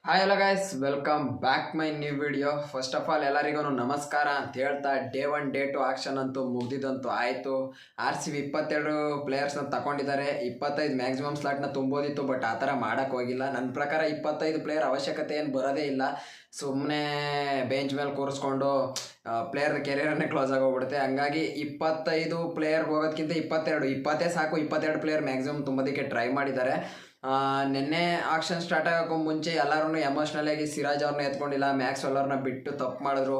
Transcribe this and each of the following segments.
Hi hello guys, welcome back my new video. First of all ಎಲ್ಲರಿಗೂ ನಮಸ್ಕಾರ ಅಂತ ಹೇಳ್ತಾ, ಡೇ 1 ಡೇ 2 ಆಕ್ಷನ್ ಅಂತೂ ಮುಗ್ದಿದಂತೂ ಆಯಿತು. RCB 22 ಪ್ಲೇಯರ್ಸ್ನ ತಗೊಂಡಿದ್ದಾರೆ. 25 ಮ್ಯಾಕ್ಸಿಮಮ್ ಸ್ಲಾಟ್ನ ತುಂಬೋದಿತ್ತು, ಬಟ್ ಆ ಥರ ಮಾಡೋಕ್ಕೆ ಹೋಗಿಲ್ಲ. ನನ್ನ ಪ್ರಕಾರ 25 ಪ್ಲೇಯರ್ ಅವಶ್ಯಕತೆ ಏನು ಬರೋದೇ ಇಲ್ಲ. ಸುಮ್ಮನೆ ಬೆಂಚ್ ಮೇಲೆ ಕೂರಿಸ್ಕೊಂಡು ಪ್ಲೇಯರ್ದ ಕೆರಿಯರನ್ನೇ ಕ್ಲೋಸ್ ಆಗೋಗ್ಬಿಡುತ್ತೆ. ಹಂಗಾಗಿ 25 ಪ್ಲೇಯರ್ಗೆ ಹೋಗೋದಕ್ಕಿಂತ 20 ಸಾಕು. 22 ಪ್ಲೇಯರ್ ಮ್ಯಾಕ್ಸಿಮಮ್ ತುಂಬೋದಕ್ಕೆ ಟ್ರೈ ಮಾಡಿದ್ದಾರೆ. ನಿನ್ನೆ ಆಕ್ಷನ್ ಸ್ಟಾರ್ಟ್ ಆಗೋಕ್ಕೂ ಮುಂಚೆ ಎಲ್ಲರೂ ಎಮೋಷ್ನಲಿ ಆಗಿ ಸಿರಾಜ್ ಅವ್ರನ್ನ ಎತ್ಕೊಂಡಿಲ್ಲ, ಮ್ಯಾಕ್ಸ್ ಅವ್ರನ್ನ ಬಿಟ್ಟು ತಪ್ಪು ಮಾಡಿದ್ರು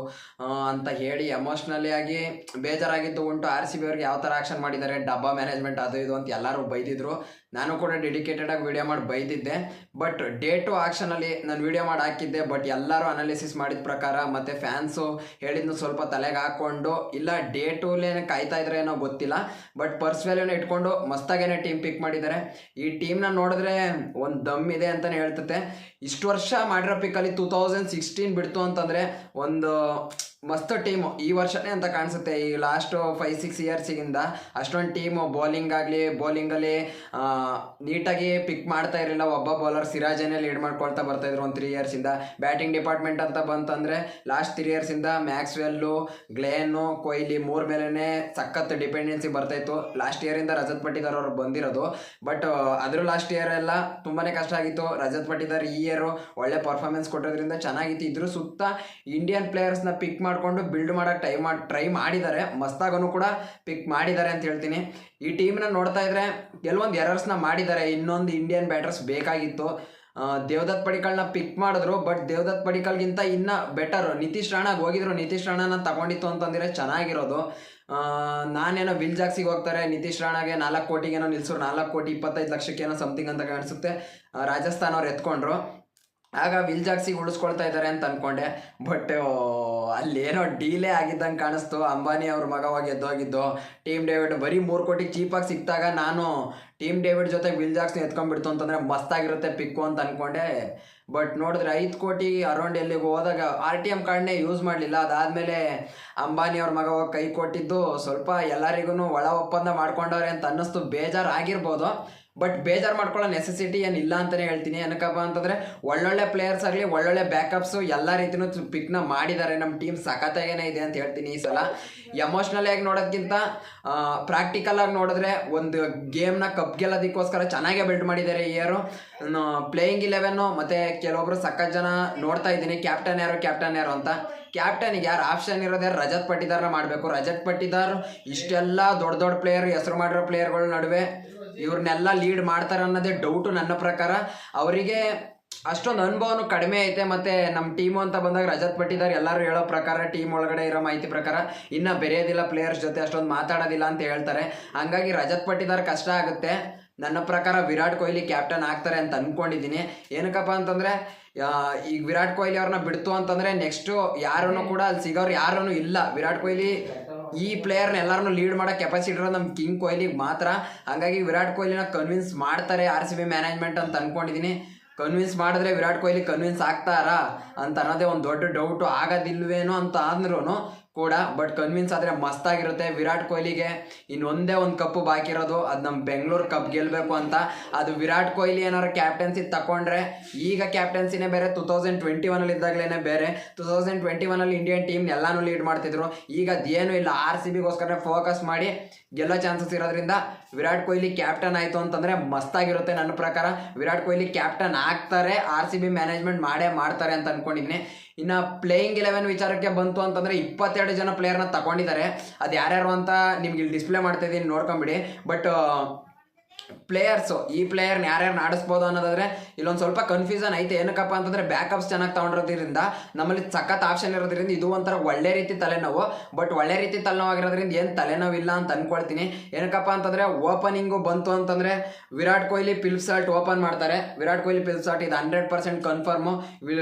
ಅಂತ ಹೇಳಿ ಎಮೋಷ್ನಲಿ ಆಗಿ ಬೇಜಾರಾಗಿದ್ದು ಉಂಟು. RCB ಅವ್ರಿಗೆ ಯಾವ ಥರ ಆಕ್ಷನ್ ಮಾಡಿದ್ದಾರೆ, ಡಬ್ಬಾ ಮ್ಯಾನೇಜ್ಮೆಂಟ್ ಅದು ಇದು ಅಂತ ಎಲ್ಲರೂ ಬೈದಿದ್ರು. ನಾನು ಕೂಡ ಡೆಡಿಕೇಟೆಡಾಗಿ ವೀಡಿಯೋ ಮಾಡಿ ಬೈದಿದ್ದೆ. ಬಟ್ ಡೇ 2 ಆಕ್ಷನಲ್ಲಿ ನಾನು ವೀಡಿಯೋ ಮಾಡಿ ಹಾಕಿದ್ದೆ. ಬಟ್ ಎಲ್ಲರೂ ಅನಾಲಿಸಿಸ್ ಮಾಡಿದ ಪ್ರಕಾರ ಮತ್ತು ಫ್ಯಾನ್ಸು ಹೇಳಿದ್ನು ಸ್ವಲ್ಪ ತಲೆಗೆ ಹಾಕ್ಕೊಂಡು, ಇಲ್ಲ ಡೇ 2ಲೇ ಕಾಯ್ತಾ ಇದ್ರೆ ಏನೋ ಗೊತ್ತಿಲ್ಲ, ಬಟ್ ಪರ್ಸ್ ವ್ಯಾಲ್ಯೂನ ಇಟ್ಕೊಂಡು ಮಸ್ತಾಗೇನೆ ಟೀಮ್ ಪಿಕ್ ಮಾಡಿದ್ದಾರೆ. ಈ ಟೀಮ್ನ ನೋಡಿದ್ರೆ ಒಂದು ದಮ್ ಇದೆ ಅಂತಲೇ ಹೇಳ್ತತೆ. ಇಷ್ಟು ವರ್ಷ ಮಾಡಿರೋ ಪಿಕ್ಕಲ್ಲಿ 2016 ಬಿಡ್ತು ಅಂತಂದರೆ ಒಂದು ಮಸ್ತ್ ಟೀಮು ಈ ವರ್ಷನೇ ಅಂತ ಕಾಣಿಸುತ್ತೆ. ಈ ಲಾಸ್ಟು 5-6 ಇಯರ್ಸಿಗಿಂದ ಅಷ್ಟೊಂದು ಟೀಮು ಬೌಲಿಂಗಲ್ಲಿ ನೀಟಾಗಿ ಪಿಕ್ ಮಾಡ್ತಾ ಇರಲಿಲ್ಲ. ಒಬ್ಬ ಬೌಲರ್ ಸಿರಾಜನೇ ಲೀಡ್ ಮಾಡ್ಕೊಳ್ತಾ ಬರ್ತಾಯಿದ್ರು ಒಂದು 3 ಇಯರ್ಸಿಂದ. ಬ್ಯಾಟಿಂಗ್ ಡಿಪಾರ್ಟ್ಮೆಂಟ್ ಅಂತ ಬಂತಂದರೆ ಲಾಸ್ಟ್ 3 ಇಯರ್ಸಿಂದ ಮ್ಯಾಕ್ಸ್ವೆಲ್ಲು, ಗ್ಲೇನು, ಕೊಹ್ಲಿ 3 ಮೇಲೇ ಸಖತ್ ಡಿಪೆಂಡೆನ್ಸಿ ಬರ್ತಾಯಿತ್ತು. ಲಾಸ್ಟ್ ಇಯರಿಂದ ರಜತ್ ಪಟ್ಟಿದಾರ್ ಅವರು ಬಂದಿರೋದು. ಬಟ್ ಅದ್ರ ಲಾಸ್ಟ್ ಇಯರ್ ಎಲ್ಲ ತುಂಬಾ ಕಷ್ಟ ಆಗಿತ್ತು. ರಜತ್ ಪಟ್ಟಿದಾರ್ ಈ ಇಯರು ಒಳ್ಳೆ ಪರ್ಫಾರ್ಮೆನ್ಸ್ ಕೊಟ್ಟಿರೋದ್ರಿಂದ ಚೆನ್ನಾಗಿತ್ತು. ಇದ್ರ ಸುತ್ತ ಇಂಡಿಯನ್ ಪ್ಲೇಯರ್ಸ್ನ ಪಿಕ್ ಮಾಡಿಕೊಂಡು ಬಿಲ್ಡ್ ಮಾಡೋಕ್ಕೆ ಟ್ರೈ ಮಾಡಿದ್ದಾರೆ. ಮಸ್ತಾಗನು ಕೂಡ ಪಿಕ್ ಮಾಡಿದ್ದಾರೆ ಅಂತ ಹೇಳ್ತೀನಿ. ಈ ಟೀಮ್ನ ನೋಡ್ತಾ ಇದ್ರೆ ಕೆಲವೊಂದು ಎರರ್ಸ್ನ ಮಾಡಿದ್ದಾರೆ. ಇನ್ನೊಂದು ಇಂಡಿಯನ್ ಬ್ಯಾಟರ್ಸ್ ಬೇಕಾಗಿತ್ತು. ದೇವದತ್ ಪಡಿಕಲ್ನ ಪಿಕ್ ಮಾಡಿದ್ರು, ಬಟ್ ದೇವದತ್ ಪಡಿಕಲ್ಗಿಂತ ಇನ್ನೂ ಬೆಟರ್ ನಿತೀಶ್ ರಾಣಾಗೆ ಹೋಗಿದ್ರು. ನಿತೀಶ್ ರಾಣಾನ ತಗೊಂಡಿತ್ತು ಅಂತಂದರೆ ಚೆನ್ನಾಗಿರೋದು. ನಾನೇನೋ ವಿಲ್ ಜಾಕ್ಸಿಗೆ ಹೋಗ್ತಾರೆ, ನಿತೀಶ್ ರಾಣಾಗೆ 4 ಕೋಟಿಗೇನೋ ನಿಲ್ಸೋರು, 4,25,00,000 ಸಮಥಿಂಗ್ ಅಂತ ಕಾಣಿಸುತ್ತೆ. ರಾಜಸ್ಥಾನ್ ಅವ್ರು ಎತ್ಕೊಂಡ್ರು. ಆಗ ವಿಲ್ ಜಾಕ್ಸಿಗೆ ಉಳಿಸ್ಕೊಳ್ತಾ ಇದ್ದಾರೆ ಅಂತ ಅಂದ್ಕೊಂಡೆ. ಬಟ್ ಅಲ್ಲೇನೋ ಡೀಲೇ ಆಗಿದ್ದಂಗೆ ಕಾಣಿಸ್ತು. ಅಂಬಾನಿ ಅವ್ರ ಮಗವಾಗಿ ಎದ್ದೋಗಿದ್ದು ಟೀಮ್ ಡೇವಿಡ್ ಬರೀ 3 ಕೋಟಿ ಚೀಪಾಗಿ ಸಿಕ್ತಾಗ ನಾನು ಟೀಮ್ ಡೇವಿಡ್ ಜೊತೆ ವಿಲ್ ಜಾಕ್ಸ್ನ ಎತ್ಕೊಂಡ್ಬಿಡ್ತು ಅಂತಂದರೆ ಮಸ್ತಾಗಿರುತ್ತೆ ಪಿಕ್ಕು ಅಂತ ಅಂದ್ಕೊಂಡೆ. ಬಟ್ ನೋಡಿದ್ರೆ 5 ಕೋಟಿ ಅರೌಂಡ್ ಎಲ್ಲಿಗೆ ಹೋದಾಗ RTM ಕಾರ್ಡ್ನೇ ಯೂಸ್ ಮಾಡಲಿಲ್ಲ. ಅದಾದಮೇಲೆ ಅಂಬಾನಿ ಅವ್ರ ಮಗ ಹೋಗಿ ಕೈ ಕೊಟ್ಟಿದ್ದು ಸ್ವಲ್ಪ ಎಲ್ಲರಿಗೂ ಒಳ ಒಪ್ಪಂದ ಮಾಡ್ಕೊಂಡವ್ರೆ ಅಂತ ಅನ್ನಿಸ್ತು. ಬೇಜಾರಾಗಿರ್ಬೋದು, ಬಟ್ ಬೇಜಾರು ಮಾಡ್ಕೊಳ್ಳೋ ನೆಸೆಸಿಟಿ ಏನಿಲ್ಲ ಅಂತಲೇ ಹೇಳ್ತೀನಿ. ಏನಕ್ಕಪ್ಪ ಅಂತಂದರೆ ಒಳ್ಳೊಳ್ಳೆ ಪ್ಲೇಯರ್ಸ್ ಆಗಲಿ, ಒಳ್ಳೊಳ್ಳೆ ಬ್ಯಾಕಪ್ಸು ಎಲ್ಲ ರೀತಿಯೂ ಪಿಕ್ನ ಮಾಡಿದ್ದಾರೆ. ನಮ್ಮ ಟೀಮ್ ಸಖತ್ತಾಗೇನೆ ಇದೆ ಅಂತ ಹೇಳ್ತೀನಿ. ಈ ಸಲ ಎಮೋಷ್ನಲಿ ಆಗಿ ನೋಡೋದಕ್ಕಿಂತ ಪ್ರಾಕ್ಟಿಕಲಾಗಿ ನೋಡಿದ್ರೆ ಒಂದು ಗೇಮ್ನ ಕಪ್ ಗೆಲ್ಲೋದಕ್ಕೋಸ್ಕರ ಚೆನ್ನಾಗೇ ಬಿಲ್ಡ್ ಮಾಡಿದ್ದಾರೆ ಈ ಇಯರು. ಪ್ಲೇಯಿಂಗ್ 11 ಮತ್ತು ಕೆಲವೊಬ್ಬರು ಸಖತ್ ಜನ ನೋಡ್ತಾ ಇದ್ದೀನಿ ಕ್ಯಾಪ್ಟನ್ ಯಾರು ಅಂತ. ಕ್ಯಾಪ್ಟನಿಗೆ ಯಾರು ಆಪ್ಷನ್ ಇರೋದೇ ರಜತ್ ಪಟ್ಟಿದಾರ್ನ ಮಾಡಬೇಕು. ರಜತ್ ಪಟ್ಟಿದಾರ್ ಇಷ್ಟೆಲ್ಲ ದೊಡ್ಡ ಪ್ಲೇಯರ್, ಹೆಸರು ಮಾಡಿರೋ ಪ್ಲೇಯರ್ಗಳ ನಡುವೆ ಇವ್ರನ್ನೆಲ್ಲ ಲೀಡ್ ಮಾಡ್ತಾರೆ ಅನ್ನೋದೇ ಡೌಟು ನನ್ನ ಪ್ರಕಾರ. ಅವರಿಗೆ ಅಷ್ಟೊಂದು ಅನುಭವನೂ ಕಡಿಮೆ ಐತೆ. ಮತ್ತು ನಮ್ಮ ಟೀಮು ಅಂತ ಬಂದಾಗ ರಜತ್ ಪಟ್ಟಿದಾರ್ ಎಲ್ಲರೂ ಹೇಳೋ ಪ್ರಕಾರ, ಟೀಮ್ ಒಳಗಡೆ ಇರೋ ಮಾಹಿತಿ ಪ್ರಕಾರ ಇನ್ನೂ ಬೆರೆಯೋದಿಲ್ಲ, ಪ್ಲೇಯರ್ಸ್ ಜೊತೆ ಅಷ್ಟೊಂದು ಮಾತಾಡೋದಿಲ್ಲ ಅಂತ ಹೇಳ್ತಾರೆ. ಹಂಗಾಗಿ ರಜತ್ ಪಟ್ಟಿದಾರ್ ಕಷ್ಟ ಆಗುತ್ತೆ. ನನ್ನ ಪ್ರಕಾರ ವಿರಾಟ್ ಕೊಹ್ಲಿ ಕ್ಯಾಪ್ಟನ್ ಆಗ್ತಾರೆ ಅಂತ ಅಂದ್ಕೊಂಡಿದ್ದೀನಿ. ಏನಕ್ಕಪ್ಪ ಅಂತಂದರೆ ಈಗ ವಿರಾಟ್ ಕೊಹ್ಲಿ ಅವ್ರನ್ನ ಬಿಡ್ತು ಅಂತಂದರೆ ನೆಕ್ಸ್ಟು ಯಾರೂ ಕೂಡ ಅಲ್ಲಿ ಸಿಗೋರು ಯಾರೂ ಇಲ್ಲ. ವಿರಾಟ್ ಕೊಹ್ಲಿ ಈ ಪ್ಲೇಯರ್ನ ಎಲ್ಲರನ್ನೂ ಲೀಡ್ ಮಾಡೋ ಕೆಪಾಸಿಟಿ ಇರೋದು ನಮ್ಮ ಕಿಂಗ್ ಕೊಹ್ಲಿಗೆ ಮಾತ್ರ. ಹಾಗಾಗಿ ವಿರಾಟ್ ಕೊಹ್ಲಿನ ಕನ್ವಿನ್ಸ್ ಮಾಡ್ತಾರೆ RCB ಮ್ಯಾನೇಜ್ಮೆಂಟ್ ಅಂತ ಅಂದ್ಕೊಂಡಿದ್ದೀನಿ. ಕನ್ವಿನ್ಸ್ ಮಾಡಿದ್ರೆ ವಿರಾಟ್ ಕೊಹ್ಲಿ ಕನ್ವಿನ್ಸ್ ಆಗ್ತಾರಾ ಅಂತ ಅನ್ನೋದೇ ಒಂದು ದೊಡ್ಡ ಡೌಟು. ಆಗೋದಿಲ್ವೇನೋ ಅಂತ ಅಂದ್ರೂ ಕೂಡ, ಬಟ್ ಕನ್ವಿನ್ಸ್ ಆದರೆ ಮಸ್ತಾಗಿರುತ್ತೆ. ವಿರಾಟ್ ಕೊಹ್ಲಿಗೆ ಇನ್ನೊಂದೇ ಒಂದು ಕಪ್ಪು ಬಾಕಿ ಇರೋದು, ಅದು ನಮ್ಮ ಬೆಂಗಳೂರು ಕಪ್ ಗೆಲ್ಲಬೇಕು ಅಂತ. ಅದು ವಿರಾಟ್ ಕೊಹ್ಲಿ ಏನಾದ್ರು ಕ್ಯಾಪ್ಟನ್ಸಿ ತಗೊಂಡ್ರೆ, ಈಗ ಕ್ಯಾಪ್ಟನ್ಸಿನೇ ಬೇರೆ, 2021 ಇದ್ದಾಗಲೇ ಬೇರೆ. 2021 ಇಂಡಿಯನ್ ಟೀಮ್ ಎಲ್ಲಾನು ಲೀಡ್ ಮಾಡ್ತಿದ್ರು. ಈಗ ಅದೇನೂ ಇಲ್ಲ, RCBಗೋಸ್ಕರ ಫೋಕಸ್ ಮಾಡಿ ಗೆಲ್ಲೋ ಚಾನ್ಸಸ್ ಇರೋದ್ರಿಂದ ವಿರಾಟ್ ಕೊಹ್ಲಿ ಕ್ಯಾಪ್ಟನ್ ಆಯಿತು ಅಂತಂದರೆ ಮಸ್ತಾಗಿರುತ್ತೆ. ನನ್ನ ಪ್ರಕಾರ ವಿರಾಟ್ ಕೊಹ್ಲಿ ಕ್ಯಾಪ್ಟನ್ ಆಗ್ತಾರೆ, RCB ಮ್ಯಾನೇಜ್ಮೆಂಟ್ ಮಾಡೇ ಮಾಡ್ತಾರೆ ಅಂತ ಅಂದ್ಕೊಂಡಿದ್ದೀನಿ. ಇನ್ನು ಪ್ಲೇಯಿಂಗ್ 11 ವಿಚಾರಕ್ಕೆ ಬಂತು ಅಂತಂದರೆ 22 ಜನ ಪ್ಲೇಯರ್ನ ತಗೊಂಡಿದ್ದಾರೆ. ಅದು ಯಾರ್ಯಾರು ಅಂತ ನಿಮ್ಗೆ ಇಲ್ಲಿ ಡಿಸ್ಪ್ಲೇ ಮಾಡ್ತಾಯಿದ್ದೀನಿ, ನೋಡ್ಕೊಂಬಿಡಿ. ಬಟ್ ಪ್ಲೇಯರ್ಸು ಈ ಪ್ಲೇಯರ್ನ ಯಾರ್ಯಾರು ಆಡಿಸ್ಬೋದು ಅನ್ನೋದಾದರೆ ಇಲ್ಲೊಂದು ಸ್ವಲ್ಪ ಕನ್ಫ್ಯೂಷನ್ ಐತೆ. ಏನಕ್ಕಪ್ಪ ಅಂತಂದರೆ ಬ್ಯಾಕಪ್ಸ್ ಚೆನ್ನಾಗಿ ತೊಗೊಂಡಿರೋದ್ರಿಂದ, ನಮ್ಮಲ್ಲಿ ಸಖತ್ ಆಪ್ಷನ್ ಇರೋದ್ರಿಂದ ಇದು ಒಂಥರ ಒಳ್ಳೆ ರೀತಿ ತಲೆನೋವು. ಬಟ್ ಒಳ್ಳೆ ರೀತಿ ತಲೆನೋವಾಗಿರೋದ್ರಿಂದ ಏನು ತಲೆನೋವಿಲ್ಲ ಅಂತ ಅಂದ್ಕೊಳ್ತೀನಿ. ಏನಕ್ಕಪ್ಪ ಅಂತಂದರೆ ಓಪನಿಂಗು ಬಂತು ಅಂತಂದರೆ ವಿರಾಟ್ ಕೊಹ್ಲಿ ಪಿಲ್ಸಾಲ್ಟ್ ಓಪನ್ ಮಾಡ್ತಾರೆ. ವಿರಾಟ್ ಕೊಹ್ಲಿ ಪಿಲ್ಸಾಲ್ಟ್ ಇದು 100% ಕನ್ಫರ್ಮು.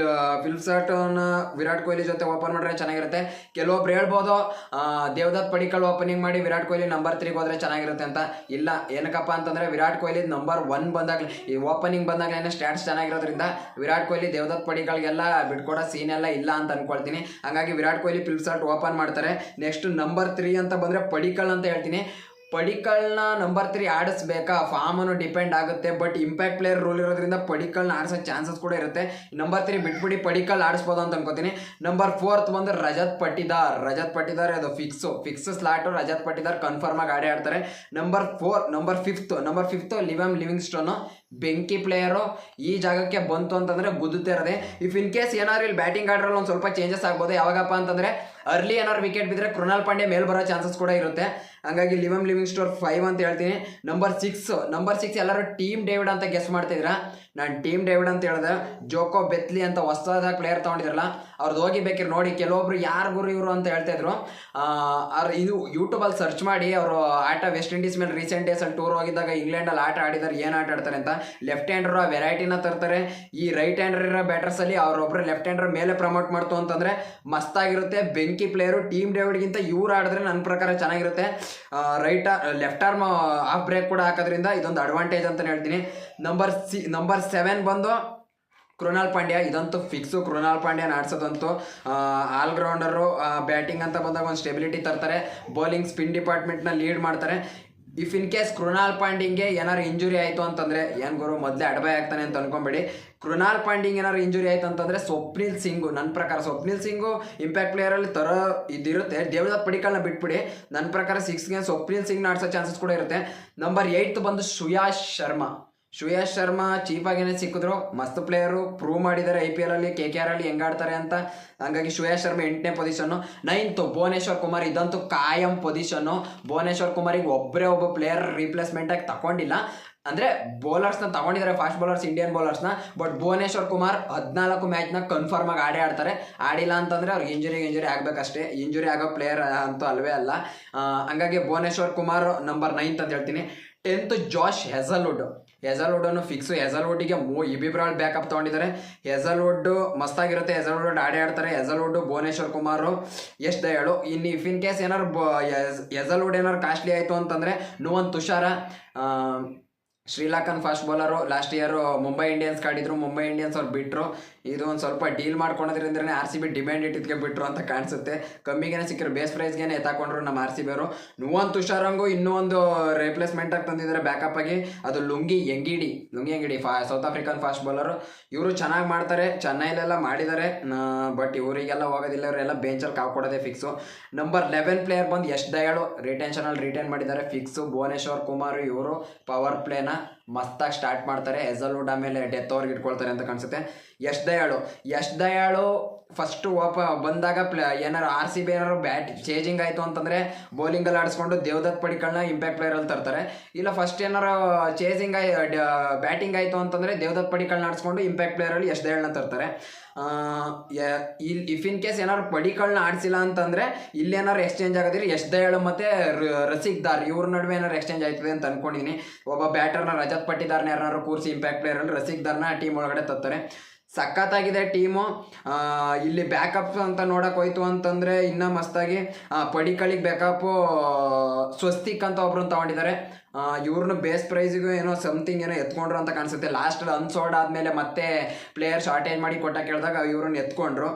ಪಿಲ್ಸಾಲ್ಟನ್ನ ವಿರಾಟ್ ಕೊಹ್ಲಿ ಜೊತೆ ಓಪನ್ ಮಾಡಿದ್ರೆ ಚೆನ್ನಾಗಿರುತ್ತೆ. ಕೆಲವೊಬ್ರು ಹೇಳ್ಬೋದು ದೇವದತ್ ಪಡಿಕಲ್ ಓಪನಿಂಗ್ ಮಾಡಿ ವಿರಾಟ್ ಕೊಹ್ಲಿ ನಂಬರ್ 3ಗೆ ಹೋದರೆ ಚೆನ್ನಾಗಿರುತ್ತೆ ಅಂತ. ಇಲ್ಲ, ಏನಕ್ಕಪ್ಪ ಅಂತಂದರೆ ವಿರಾಟ್ ಕೊಹ್ಲಿ ನಂಬರ್ 1 ಬಂದಾಗಲೇ, ಈ ಓಪನಿಂಗ್ ಬಂದಾಗಲೇ ಸ್ಟ್ಯಾಟ್ಸ್ ಚೆನ್ನಾಗಿರೋದ್ರಿಂದ ವಿರಾಟ್ ಕೊಹ್ಲಿ ದೇವದತ್ ಪಡಿಕಲ್ಗೆಲ್ಲ ಬಿಟ್ಕೊಡೋ ಸೀನ್ ಎಲ್ಲ ಇಲ್ಲ ಅಂತ ಅಂದ್ಕೊಳ್ತೀನಿ. ಹಾಗಾಗಿ ವಿರಾಟ್ ಕೊಹ್ಲಿ ಪಿಲ್ಸಾಲ್ಟ್ ಓಪನ್ ಮಾಡ್ತಾರೆ. ನೆಕ್ಸ್ಟ್ ನಂಬರ್ 3 ಅಂತ ಬಂದರೆ ಪಡಿಕಲ್ ಅಂತ ಹೇಳ್ತೀನಿ. ಪಡಿಕಲ್ನ ನಂಬರ್ 3 ಆಡಿಸ್ಬೇಕಾ, ಫಾರ್ಮನ್ನು ಡಿಪೆಂಡ್ ಆಗುತ್ತೆ. ಬಟ್ ಇಂಪ್ಯಾಕ್ಟ್ ಪ್ಲೇಯರ್ ರೂಲ್ ಇರೋದ್ರಿಂದ ಪಡಿಕಲ್ನ ಆಡಿಸೋ ಚಾನ್ಸಸ್ ಕೂಡ ಇರುತ್ತೆ. ನಂಬರ್ 3 ಬಿಟ್ಬಿಡಿ, ಪಡಿಕಲ್ ಆಡಿಸ್ಬೋದು ಅಂತ ಅನ್ಕೋತೀನಿ. ನಂಬರ್ 4 ಬಂದು ರಜತ್ ಪಟ್ಟಿದಾರ್ ಅದು fix slot. Rajat Patidar confirm ಆಗಿ ಆಡ್ತಾರೆ. ನಂಬರ್ 5 ಲಿವಿಂಗ್ಸ್ಟೋನು ಬೆಂಕಿ ಪ್ಲೇಯರು. ಈ ಜಾಗಕ್ಕೆ ಬಂತು ಅಂತಂದ್ರೆ ಗುದ್ದುತ್ತೆ ಇರೋದೆ. ಇಫ್ ಇನ್ ಕೇಸ್ ಏನಾದ್ರು ಇಲ್ಲಿ ಬ್ಯಾಟಿಂಗ್ ಆರ್ಡರ್ ಒಂದು ಸ್ವಲ್ಪ ಚೇಂಜಸ್ ಆಗ್ಬೋದು. ಯಾವಾಗಪ್ಪ ಅಂತಂದ್ರೆ ಅರ್ಲಿ ಏನಾದ್ರು ವಿಕೆಟ್ ಬಿದ್ದರೆ ಕೃಣಾಲ್ ಪಾಂಡ್ಯ ಮೇಲ್ ಬರೋ ಚಾನ್ಸಸ್ ಕೂಡ ಇರುತ್ತೆ. ಹಂಗಾಗಿ ಲಿವಿಂಗ್ಸ್ಟೋನ್ 5 ಅಂತ ಹೇಳ್ತೀನಿ. ನಂಬರ್ 6 ಎಲ್ಲರೂ ಟೀಮ್ ಡೇವಿಡ್ ಅಂತ ಗೆಸ್ ಮಾಡ್ತಿದ್ದೀರಾ. ನಾನು ಟೀಮ್ ಡೇವಿಡ್ ಅಂತ ಹೇಳಿದೆ. ಜೋಕೋ ಬೆತ್ಲಿ ಅಂತ ಹೊಸದಾಗಿ ಪ್ಲೇಯರ್ ತೊಗೊಂಡಿದ್ರಲ್ಲ, ಅವ್ರದ್ದು ಹೋಗಿ ಬೇಕಿರ್ ನೋಡಿ. ಕೆಲವೊಬ್ರು ಯಾರು ಗುರು ಇವರು ಅಂತ ಹೇಳ್ತಾ ಇದ್ರು. ಇದು ಯೂಟ್ಯೂಬಲ್ಲಿ ಸರ್ಚ್ ಮಾಡಿ. ಅವರು ಆಟ ವೆಸ್ಟ್ ಇಂಡೀಸ್ ಮೇಲೆ ರೀಸೆಂಟ್ ಡೇಸಲ್ಲಿ ಟೂರ್ ಹೋಗಿದ್ದಾಗ ಇಂಗ್ಲೆಂಡಲ್ಲಿ ಆಟ ಆಡಿದ್ದಾರೆ. ಏನು ಆಟ ಆಡ್ತಾರೆ ಅಂತ. ಲೆಫ್ಟ್ ಹ್ಯಾಂಡರ್ ಆ ವೆರೈಟಿನ ತರ್ತಾರೆ. ಈ ರೈಟ್ ಹ್ಯಾಂಡರ್ ಇರೋ ಬ್ಯಾಟರ್ಸಲ್ಲಿ ಅವರೊಬ್ಬರು ಲೆಫ್ಟ್ ಹ್ಯಾಂಡರ್ ಮೇಲೆ ಪ್ರಮೋಟ್ ಮಾಡ್ತು ಅಂತಂದರೆ ಮಸ್ತಾಗಿರುತ್ತೆ. ಬೆಂಕಿ ಪ್ಲೇಯರು. ಟೀಮ್ ಡೇವಿಡ್ಗಿಂತ ಇವ್ರು ಆಡಿದ್ರೆ ನನ್ನ ಪ್ರಕಾರ ಚೆನ್ನಾಗಿರುತ್ತೆ. ಲೆಫ್ಟ್ ಆರ್ಮ್ ಆಫ್ ಬ್ರೇಕ್ ಕೂಡ ಹಾಕೋದ್ರಿಂದ ಇದೊಂದು ಅಡ್ವಾಂಟೇಜ್ ಅಂತ ಹೇಳ್ತೀನಿ. ನಂಬರ್ 7 ಬಂದು ಕೃಣಾಲ್ ಪಾಂಡ್ಯ. ಇದಂತೂ ಫಿಕ್ಸು. ಕೃಣಾಲ್ ಪಾಂಡ್ಯನ ಆಡ್ಸೋದಂತೂ ಆಲ್ರೌಂಡರು. ಬ್ಯಾಟಿಂಗ್ ಅಂತ ಬಂದಾಗ ಒಂದು ಸ್ಟೆಬಿಲಿಟಿ ತರ್ತಾರೆ. ಬೌಲಿಂಗ್ ಸ್ಪಿನ್ ಡಿಪಾರ್ಟ್ಮೆಂಟ್ನ ಲೀಡ್ ಮಾಡ್ತಾರೆ. ಇಫ್ ಇನ್ ಕೇಸ್ ಕೃಣಾಲ್ ಪಾಂಡ್ಯಂಗೆ ಏನಾರು ಇಂಜುರಿ ಆಯಿತು ಅಂತಂದರೆ, ಏನು ಗುರು ಮೊದಲೇ ಅಡ್ಬಾಯ್ ಆಗ್ತಾನೆ ಅಂತ ಅನ್ಕೊಂಬೇಡಿ. ಕೃಣಾಲ್ ಪಾಂಡ್ಯಂಗೆ ಏನಾರು ಇಂಜುರಿ ಆಯಿತು ಅಂತಂದರೆ ಸ್ವಪ್ನಿಲ್ ಸಿಂಗು, ನನ್ನ ಪ್ರಕಾರ ಸ್ವಪ್ನಿಲ್ ಸಿಂಗು ಇಂಪ್ಯಾಕ್ಟ್ ಪ್ಲೇಯರಲ್ಲಿ ಇದಿರುತ್ತೆ. ದೇವದತ್ ಪಡಿಕಲ್ನ ಬಿಟ್ಬಿಡಿ. ನನ್ನ ಪ್ರಕಾರ 6ಗೆ ಸ್ವಪ್ನಿಲ್ ಸಿಂಗ್ನ ಆಡ್ಸೋ ಚಾನ್ಸಸ್ ಕೂಡ ಇರುತ್ತೆ. ನಂಬರ್ 8 ಬಂದು ಶ್ರೇಯಾಸ್ ಶರ್ಮಾ ಚೀಪಾಗೇನೆ ಸಿಕ್ಕಿದ್ರು. ಮಸ್ತ್ ಪ್ಲೇಯರು. ಪ್ರೂವ್ ಮಾಡಿದ್ದಾರೆ IPL ಅಲ್ಲಿ, KKR ಅಲ್ಲಿ ಹೆಂಗೆ ಆಡ್ತಾರೆ ಅಂತ. ಹಂಗಾಗಿ ಶ್ರೇಯಾಸ್ ಶರ್ಮಾ 8ನೇ ಪೊಸಿಷನ್ನು. 9th ಭುವನೇಶ್ವರ್ ಕುಮಾರ್. ಇದಂತೂ ಕಾಯಂ ಪೊಸಿಷನ್ನು. ಭುವನೇಶ್ವರ್ ಕುಮಾರಿಗೆ ಒಬ್ಬ ಪ್ಲೇಯರ್ ರಿಪ್ಲೇಸ್ಮೆಂಟಾಗಿ ತಗೊಂಡಿಲ್ಲ. ಅಂದರೆ ಬೌಲರ್ಸ್ನ ತಗೊಂಡಿದ್ದಾರೆ, ಫಾಸ್ಟ್ ಬೌಲರ್ಸ್, ಇಂಡಿಯನ್ ಬೌಲರ್ಸ್ನ. ಬಟ್ ಭುವನೇಶ್ವರ್ ಕುಮಾರ್ 14 ಮ್ಯಾಚ್ನ ಕನ್ಫರ್ಮ್ ಆಗಿ ಆಡ್ತಾರೆ. ಆಡಿಲ್ಲ ಅಂತಂದರೆ ಅವ್ರಿಗೆ ಇಂಜುರಿ ಆಗಬೇಕಷ್ಟೇ. ಇಂಜುರಿ ಆಗೋ ಪ್ಲೇಯರ್ ಅಂತೂ ಅಲ್ವೇ ಅಲ್ಲ. ಹಂಗಾಗಿ ಭುವನೇಶ್ವರ್ ಕುಮಾರ್ ನಂಬರ್ 9 ಅಂತ ಹೇಳ್ತೀನಿ. 10th ಜಾಶ್ ಹೆಜಲ್ವುಡ್ಡನ್ನು ಫಿಕ್ಸು. ಹೆಜಲ್ವುಡ್ಡಿಗೆ ಇಬ್ಬಿಬ್ರಾಳ್ ಬ್ಯಾಕಪ್ ತೊಗೊಂಡಿದ್ದಾರೆ. ಹೆಜಲ್ವುಡ್ ಮಸ್ತಾಗಿರುತ್ತೆ. ಹೆಜಲ್ವುಡ್ ಆಡ್ತಾರೆ. ಹೆಜಲ್ವುಡ್, ಭುವನೇಶ್ವರ್ ಕುಮಾರು, ಯಶ್ ದಯಾಳು. ಇನ್ನು ಇಫ್ ಇನ್ ಕೇಸ್ ಏನಾರು ಹೆಜಲ್ವುಡ್ ಏನಾರು ಕಾಸ್ಟ್ಲಿ ಆಯಿತು ಅಂತಂದರೆ Nuwan Thushara, Sri Lankan fast bowler. Last year Mumbai Indians ಆಡಿದ್ರು. ಮುಂಬೈ ಇಂಡಿಯನ್ಸ್ ಅವ್ರು ಬಿಟ್ಟರು. ಇದು ಒಂದು ಸ್ವಲ್ಪ ಡೀಲ್ ಮಾಡ್ಕೊಳೋದ್ರಿಂದನೇ RCB ಡಿಮ್ಯಾಂಡ್ ಇಟ್ಟಿದ್ಕೆ ಬಿಟ್ಟರು ಅಂತ ಕಾಣಿಸುತ್ತೆ. ಕಮ್ಮಿಗೇನೆ ಸಿಕ್ಕಿರು, ಬೇಸ್ ಪ್ರೈಸ್ಗೇನೆ ಎತ್ತಾಕೊಂಡ್ರು ನಮ್ಮ RCB ಅವರು. ನುವನ್ ತುಷಾರಂಗೂ ಇನ್ನೂ ಒಂದು ರಿಪ್ಲೇಸ್ಮೆಂಟಾಗಿ ತಂದಿದ್ದಾರೆ ಬ್ಯಾಕಪ್ ಆಗಿ. ಅದು Lungi Ngidi South African fast bowler. ಇವರು ಚೆನ್ನಾಗಿ ಮಾಡ್ತಾರೆ. ಚೆನ್ನೈಲೆಲ್ಲ ಮಾಡಿದ್ದಾರೆ. ಬಟ್ ಇವರಿಗೆಲ್ಲ ಹೋಗೋದಿಲ್ಲ. ಇವರೆಲ್ಲ ಬೆಂಚಲ್ಲಿ ಕಾವ್ಕೊಡೋದೇ ಫಿಕ್ಸು. ನಂಬರ್ 11 ಪ್ಲೇಯರ್ ಬಂದು ಯಶ್ ದಯಾಳು. ರಿಟೈನ್ ಮಾಡಿದ್ದಾರೆ. ಫಿಕ್ಸು. ಭುವನೇಶ್ವರ್ ಕುಮಾರ್ ಇವರು ಪವರ್ ಪ್ಲೇನ ಮಸ್ತಾಗಿ ಸ್ಟಾರ್ಟ್ ಮಾಡ್ತಾರೆ. ಹೆಜಲ್ವುಡ್ ಆಮೇಲೆ ಡೆತ್ ಓವರ್ಗೆ ಇಟ್ಕೊಳ್ತಾರೆ ಅಂತ ಕಾಣಿಸುತ್ತೆ. ಯಶ್ ದಯಾಳು ಫಸ್ಟು ಬಂದಾಗ ಏನಾರು RCB ಏನಾರು ಚೇಂಜಿಂಗ್ ಆಯಿತು ಅಂತಂದರೆ ಬೌಲಿಂಗಲ್ಲಿ ಆಡಿಸ್ಕೊಂಡು ದೇವದತ್ ಪಡಿಕಲ್ನ ಇಂಪ್ಯಾಕ್ಟ್ ಪ್ಲೇಯರಲ್ಲಿ ತರ್ತಾರೆ. ಇಲ್ಲ ಫಸ್ಟ್ ಏನಾರು ಬ್ಯಾಟಿಂಗ್ ಆಯಿತು ಅಂತಂದರೆ ದೇವದತ್ ಪಡಿಕಲ್ನ ಆಡಿಸ್ಕೊಂಡು ಇಂಪ್ಯಾಕ್ಟ್ ಪ್ಲೇಯರಲ್ಲಿ ಯಶ್ ದಯಾಳನ್ನ ತರ್ತಾರೆ. ಇಫ್ ಇನ್ ಕೇಸ್ ಏನಾದ್ರು ಪಡಿಕಲ್ನ ಆಡಿಸಿಲ್ಲ ಅಂತಂದರೆ ಇಲ್ಲೇನಾರು ಎಕ್ಸ್ಚೇಂಜ್ ಆಗೋದಿಲ್ಲ. ಯಶ್ ದಯಾಳು ಮತ್ತು ರಸಿಕ್ ದಾರ್ ಇವ್ರ ನಡುವೆ ಏನಾರು ಎಕ್ಸ್ಚೇಂಜ್ ಆಯ್ತದೆ ಅಂತ ಅನ್ಕೊಂಡಿದ್ದೀನಿ. ಒಬ್ಬ ಬ್ಯಾಟರ್ನ ರಜತ್ ಪಟ್ಟಿದಾರ್ನ ಯಾರು ಕೂರಿಸಿ ಇಂಪ್ಯಾಕ್ಟ್ ಪ್ಲೇಯರಲ್ಲಿ ರಸಿಕ್ ದಾರ್ನ ಟೀಮ್ ಒಳಗಡೆ ತರ್ತಾರೆ. ಸಖತ್ತಾಗಿದೆ ಟೀಮು. ಇಲ್ಲಿ ಬ್ಯಾಕಪ್ ಅಂತ ನೋಡೋಕೆ ಹೋಯ್ತು ಅಂತಂದರೆ ಇನ್ನೂ ಮಸ್ತಾಗಿ ಪಡಿಕಲಿಗೆ ಬ್ಯಾಕಪ್ಪು ಸ್ವಸ್ತಿಕ್ ಅಂತ ಒಬ್ರನ್ನ ತೊಗೊಂಡಿದ್ದಾರೆ. ಇವ್ರನ್ನ ಬೇಸ್ ಪ್ರೈಸಿಗೂ ಏನೋ ಸಮಥಿಂಗ್ ಏನೋ ಎತ್ಕೊಂಡ್ರು ಅಂತ ಕಾಣಿಸುತ್ತೆ. ಲಾಸ್ಟಲ್ಲಿ ಅನ್ಸೋಲ್ಡ್ ಆದಮೇಲೆ ಮತ್ತೆ ಪ್ಲೇಯರ್ ಶಾರ್ಟೇಜ್ ಮಾಡಿ ಕೊಟ್ಟ ಕೇಳಿದಾಗ ಇವ್ರನ್ನ ಎತ್ಕೊಂಡ್ರು.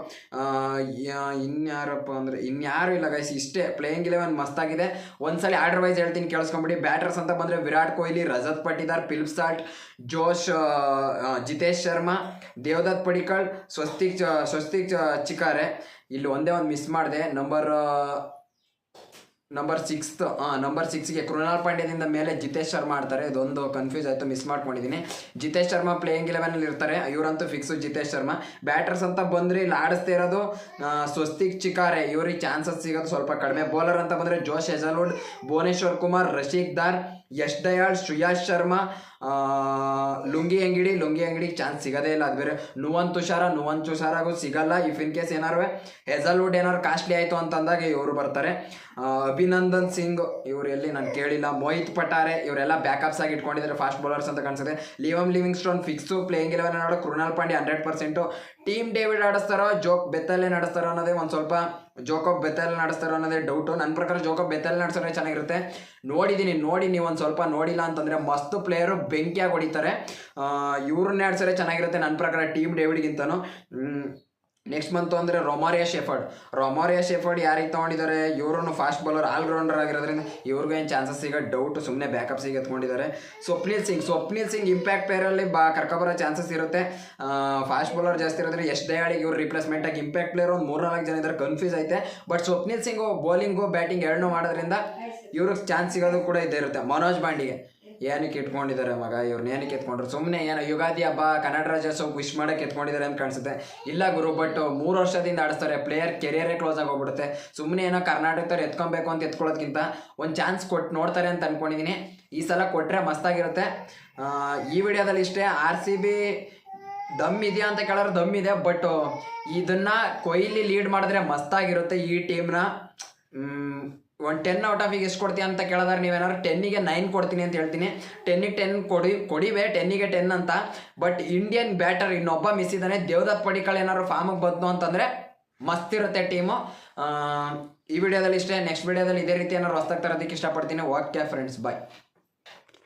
ಇನ್ಯಾರಪ್ಪ ಅಂದರೆ ಇನ್ಯಾರು ಇಲ್ಲ ಗೈಸ್. ಇಷ್ಟೇ. ಪ್ಲೇಯಿಂಗ್ 11 ಮಸ್ತಾಗಿದೆ. ಒಂದ್ಸಲಿ ಆರ್ಡರ್ ವೈಸ್ ಹೇಳ್ತೀನಿ, ಕೇಳಿಸ್ಕೊಂಬಿಡಿ. ಬ್ಯಾಟರ್ಸ್ ಅಂತ ಬಂದರೆ ವಿರಾಟ್ ಕೊಹ್ಲಿ, ರಜತ್ ಪಟ್ಟಿದಾರ್, ಫಿಲಿಪ್ ಸಾಲ್ಟ್, ಜಿತೇಶ್ ಶರ್ಮಾ, ದೇವದತ್ ಪಡಿಕಲ್, ಸ್ವಸ್ತಿಕ್ ಚಿಕಾರೆ. ಇಲ್ಲಿ ಒಂದೇ ಒಂದು ಮಿಸ್ ಮಾಡಿದೆ. ನಂಬರ್ 6ಗೆ ಕೃಣಾಲ್ ಪಾಂಡ್ಯದಿಂದ ಮೇಲೆ ಜಿತೇಶ್ ಶರ್ಮಾ ಆಡ್ತಾರೆ. ಇದೊಂದು ಕನ್ಫ್ಯೂಸ್ ಆಯಿತು, ಮಿಸ್ ಮಾಡ್ಕೊಂಡಿದ್ದೀನಿ. ಜಿತೇಶ್ ಶರ್ಮಾ ಪ್ಲೇಯಿಂಗ್ 11 ಇರ್ತಾರೆ. ಇವರಂತೂ ಫಿಕ್ಸು ಜಿತೇಶ್ ಶರ್ಮಾ. ಬ್ಯಾಟರ್ಸ್ ಅಂತ ಬಂದರೆ ಇಲ್ಲಿ ಆಡಿಸ್ತಾ ಇರೋದು ಸ್ವಸ್ತಿಕ್ ಚಿಕಾರೆ. ಇವ್ರಿಗೆ ಚಾನ್ಸಸ್ ಸಿಗೋದು ಸ್ವಲ್ಪ ಕಡಿಮೆ. ಬೌಲರ್ ಅಂತ ಬಂದರೆ ಜೋಶ್ ಹೆಜಲ್ವುಡ್, ಭುವನೇಶ್ವರ್ ಕುಮಾರ್, ರಶೀಕ್ ದಾರ್, ಯಶ್ ದಯಾಳ್, ಶ್ರೇಯಾಸ್ ಶರ್ಮಾ, ಲುಂಗಿ ಅಂಗಡಿಗೆ ಚಾನ್ಸ್ ಸಿಗೋದೇ ಇಲ್ಲ. ಅದು ಬೇರೆ. ನುವನ್ ತುಷಾರಾಗೂ ಸಿಗಲ್ಲ. ಇಫ್ ಇನ್ ಕೇಸ್ ಏನಾರು ಹೆಜಲ್ವುಡ್ ಏನಾರು ಕಾಸ್ಟ್ಲಿ ಆಯಿತು ಅಂತಂದಾಗ ಇವರು ಬರ್ತಾರೆ. ಅಭಿನಂದನ್ ಸಿಂಗ್ ಇವರು ಎಲ್ಲಿ ನಾನು ಕೇಳಿಲ್ಲ. ಮೋಹಿತ್ ಪಟಾರೆ ಇವರೆಲ್ಲ ಬ್ಯಾಕಪ್ಸ್ ಆಗಿ ಇಟ್ಕೊಂಡಿದ್ದಾರೆ ಫಾಸ್ಟ್ ಬೌಲರ್ಸ್ ಅಂತ ಕಾಣಿಸುತ್ತೆ. Livingstone fix. ಪ್ಲೇಯಿಂಗ್ 11 ಆಡೋ ಕೃಣಾಲ್ ಪಾಂಡ್ಯ 100%. ಟೀಮ್ ಡೇವಿಡ್ ಆಡಿಸ್ತಾರೋ ಜೋಕ್ ಬೆತ್ತಲ್ಲೇ ನಡೆಸ್ತಾರೋ ಅನ್ನೋದೇ ಒಂದು ಸ್ವಲ್ಪ. ಜೋಕಬ್ ಬೆತೆಲ್ ನಡೆಸ್ತಾರೋ ಅನ್ನೋದೇ ಡೌಟು. ನನ್ನ ಪ್ರಕಾರ ಜೋಕಬ್ ಬೆತೆಲ್ ನಡೆಸೋದೇ ಚೆನ್ನಾಗಿರುತ್ತೆ. ನೋಡಿ ನೀವು ಒಂದು ಸ್ವಲ್ಪ ನೋಡಿಲ್ಲ ಅಂತಂದರೆ ಮಸ್ತ್ ಪ್ಲೇಯರು ಬೆಂಕಿಯಾಗಿ ಹೊಡಿತಾರೆ. ಇವ್ರನ್ನೇ ಆಡ್ಸೋದೇ ಚೆನ್ನಾಗಿರುತ್ತೆ ನನ್ನ ಪ್ರಕಾರ ಟೀಮ್ ಡೇವಿಡ್ಗಿಂತನೂ. ನೆಕ್ಸ್ಟ್ ಬಂತು ಅಂದರೆ ರೊಮಾರಿಯಾ ಶೆಫರ್ಡ್ ಯಾರಿಗೆ ತೊಗೊಂಡಿದ್ದಾರೆ, ಇವರು ಫಾಸ್ಟ್ ಬೌಲರ್ ಆಲ್ರೌಂಡರ್ ಆಗಿರೋದ್ರಿಂದ ಇವ್ರಿಗೂ ಏನು ಚಾನ್ಸಸ್ ಸಿಗೋ ಡೌಟ್, ಸುಮ್ಮನೆ ಬ್ಯಾಕಪ್ಸಿಗೆ ಎತ್ಕೊಂಡಿದ್ದಾರೆ. ಸ್ವಪ್ನಿಲ್ ಸಿಂಗ್ ಇಂಪ್ಯಾಕ್ಟ್ ಪ್ಲೇಯರಲ್ಲಿ ಕರ್ಕೊಬರೋ ಚಾನ್ಸಸ್ ಇರುತ್ತೆ. ಫಾಸ್ಟ್ ಬೌಲರ್ ಜಾಸ್ತಿ ಇರೋದ್ರೆ ಎಷ್ಟು ದಯಾಳಿಗೆ ಇವ್ರು ರಿಪ್ಲೇಸ್ಮೆಂಟ್ ಆಗಿ ಇಂಪ್ಯಾಕ್ಟ್ ಪ್ಲೇಯರ್ ಒಂದು 3-4 ಜನ ಇದ್ದಾರೆ, ಕನ್ಫ್ಯೂಸ್ ಐತೆ. But Swapnil Singhu bowling batting ಎರಡನ್ನೂ ಮಾಡೋದ್ರಿಂದ ಇವ್ರಿಗೆ ಚಾನ್ಸ್ ಸಿಗೋದು ಕೂಡ ಇದ್ದೇ ಇರುತ್ತೆ. ಮನೋಜ್ ಪಾಂಡಿಗೆ ಏನಕ್ಕೆ ಇಟ್ಕೊಂಡಿದ್ದಾರೆ ಮಗ, ಇವ್ರನ್ನ ಏನಕ್ಕೆ ಎತ್ಕೊಂಡ್ರು, ಸುಮ್ಮನೆ ಏನೋ ಯುಗಾದಿ ಹಬ್ಬ ಕನ್ನಡ ರಾಜ್ಯೋತ್ಸವ ವಿಶ್ ಮಾಡೋಕ್ಕೆ ಎತ್ಕೊಂಡಿದ್ದಾರೆ ಅಂತ ಕಾಣಿಸುತ್ತೆ. ಇಲ್ಲ ಗುರು, ಬಟ್ 3 ವರ್ಷದಿಂದ ಆಡಿಸ್ತಾರೆ, ಪ್ಲೇಯರ್ ಕೆರಿಯರೇ ಕ್ಲೋಸ್ ಆಗೋಗ್ಬಿಡುತ್ತೆ. ಸುಮ್ಮನೆ ಏನೋ ಕರ್ನಾಟಕದವ್ರು ಎತ್ಕೊಬೇಕು ಅಂತ ಎತ್ಕೊಳ್ಳೋದಕ್ಕಿಂತ ಒಂದು ಚಾನ್ಸ್ ಕೊಟ್ಟು ನೋಡ್ತಾರೆ ಅಂತ ಅಂದ್ಕೊಂಡಿದ್ದೀನಿ. ಈ ಸಲ ಕೊಟ್ಟರೆ ಮಸ್ತಾಗಿರುತ್ತೆ. ಈ ವಿಡಿಯೋದಲ್ಲಿ ಇಷ್ಟೇ. RCB ದಮ್ ಇದೆಯಾ ಅಂತ ಕೇಳೋರು ದಮ್ ಇದೆ, ಬಟ್ ಇದನ್ನು ಕೊಹ್ಲಿ ಲೀಡ್ ಮಾಡಿದ್ರೆ ಮಸ್ತಾಗಿರುತ್ತೆ ಈ ಟೀಮ್ನ. ಒಂದು 10 ಔಟ್ ಆಫ್ ಎಷ್ಟು ಕೊಡ್ತೀನಿ ಅಂತ ಕೇಳಿದ್ರೆ ನೀವೇನಾದ್ರು 10ಗೆ 9 ಕೊಡ್ತೀನಿ ಅಂತ ಹೇಳ್ತೀನಿ. 10ಗೆ 10 ಕೊಡಿವೆ 10ಗೆ 10 ಅಂತ. ಬಟ್ ಇಂಡಿಯನ್ ಬ್ಯಾಟರ್ ಇನ್ನೊಬ್ಬ ಮಿಸ್ ಇದ್ದಾನೆ, ದೇವದತ್ ಪಡಿಕ್ಕಲ್ ಏನಾದ್ರು ಫಾರ್ಮಿಗೆ ಬಂತು ಅಂತಂದರೆ ಮಸ್ತ್ ಇರುತ್ತೆ ಟೀಮು. ಈ ವಿಡಿಯೋದಲ್ಲಿ ಇಷ್ಟೇ. ನೆಕ್ಸ್ಟ್ ವಿಡಿಯೋದಲ್ಲಿ ಇದೇ ರೀತಿ ಏನಾದ್ರು ಹೊಸ್ದಾಗಿ ತರೋದಕ್ಕೆ ಇಷ್ಟಪಡ್ತೀನಿ. ಓಕೆ ಫ್ರೆಂಡ್ಸ್, ಬಾಯ್.